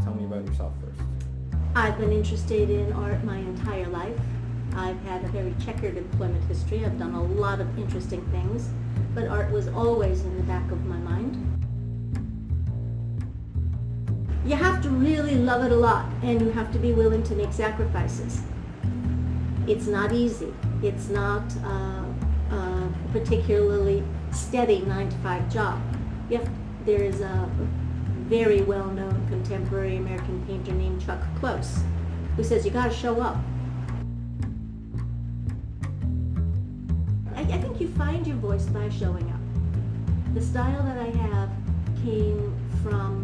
Tell me about yourself first. I've been interested in art my entire life. I've had a very checkered employment history. I've done a lot of interesting things, but art was always in the back of my mind. You have to really love it a lot, and you have to be willing to make sacrifices. It's not easy. It's not a particularly steady 9-to-5 job. There is a very well-known contemporary American painter named Chuck Close, who says you got to show up. I think you find your voice by showing up. The style that I have came from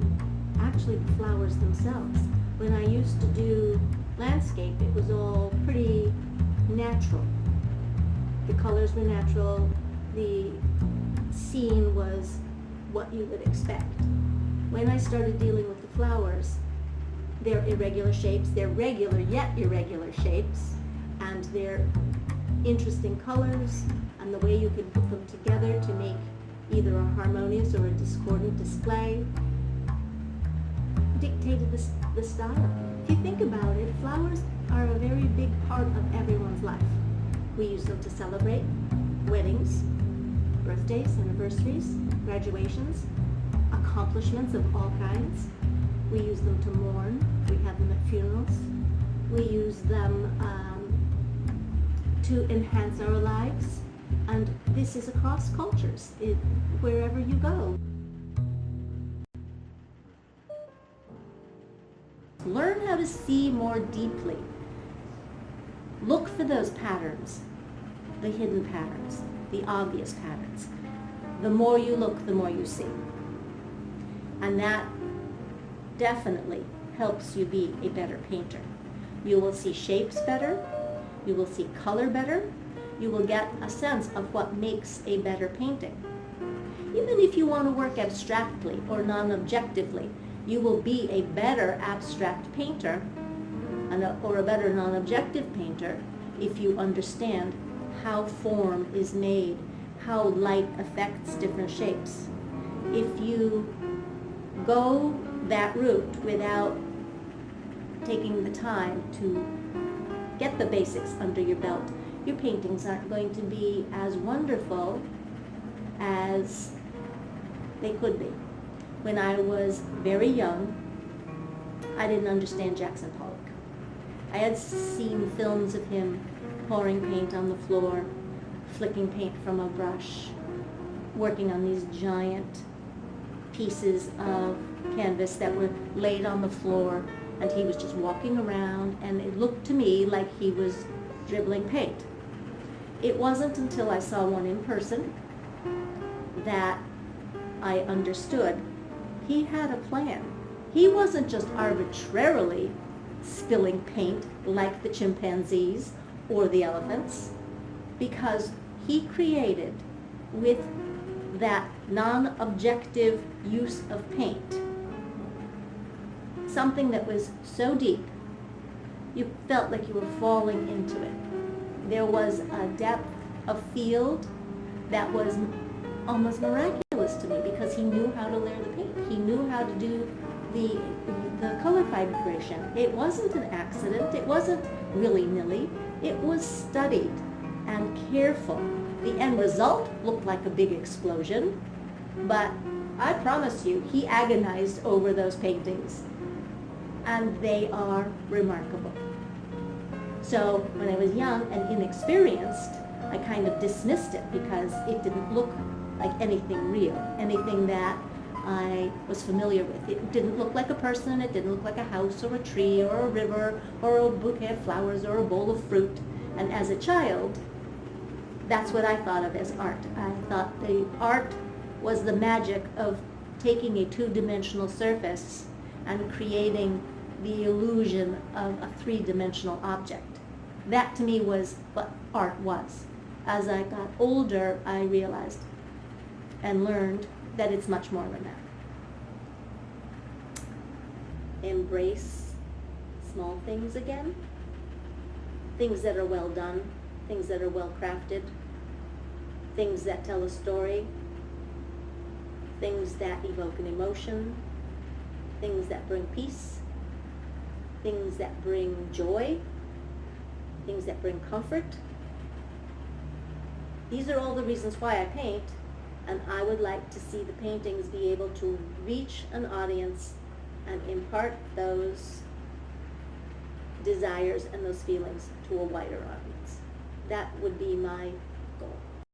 actually the flowers themselves. When I used to do landscape, it was all pretty natural. The colors were natural. The scene was what you would expect. When I started dealing with the flowers, they're irregular shapes. They're regular yet irregular shapes, and they're interesting colors, and the way you can put them together to make either a harmonious or a discordant display dictated the style. If you think about it, flowers are a very big part of everyone's life. We use them to celebrate weddings, birthdays, anniversaries, graduations, accomplishments of all kinds. We use them to mourn. We have them at funerals. We use them to enhance our lives. And this is across cultures, wherever you go. Learn how to see more deeply. Look for those patterns, the hidden patterns, the obvious patterns. The more you look, the more you see. And that definitely helps you be a better painter. You will see shapes better, you will see color better, you will get a sense of what makes a better painting. Even if you want to work abstractly or non-objectively, you will be a better abstract painter or a better non-objective painter if you understand how form is made, how light affects different shapes. If you go that route without taking the time to get the basics under your belt, your paintings aren't going to be as wonderful as they could be. When I was very young, I didn't understand Jackson Pollock. I had seen films of him pouring paint on the floor, flicking paint from a brush, working on these giant pieces of canvas that were laid on the floor, and he was just walking around, and it looked to me like he was dribbling paint. It wasn't until I saw one in person that I understood he had a plan. He wasn't just arbitrarily spilling paint like the chimpanzees or the elephants, because he created, with that non-objective use of paint, something that was so deep you felt like you were falling into it. There was a depth of field that was almost miraculous to me, because he knew how to layer the paint. He knew how to do the color fibration. It wasn't an accident. It wasn't willy-nilly. It was studied and careful. The end result looked like a big explosion, but I promise you, he agonized over those paintings, and they are remarkable. So when I was young and inexperienced, I kind of dismissed it because it didn't look like anything real, anything that I was familiar with. It didn't look like a person, it didn't look like a house or a tree or a river or a bouquet of flowers or a bowl of fruit. And as a child, that's what I thought of as art. I thought the art was the magic of taking a two-dimensional surface and creating the illusion of a three-dimensional object. That to me was what art was. As I got older, I realized and learned that it's much more than that. Embrace small things again, things that are well done, things that are well crafted, things that tell a story, things that evoke an emotion, things that bring peace, things that bring joy, things that bring comfort. These are all the reasons why I paint, and I would like to see the paintings be able to reach an audience and impart those desires and those feelings to a wider audience. That would be my goal.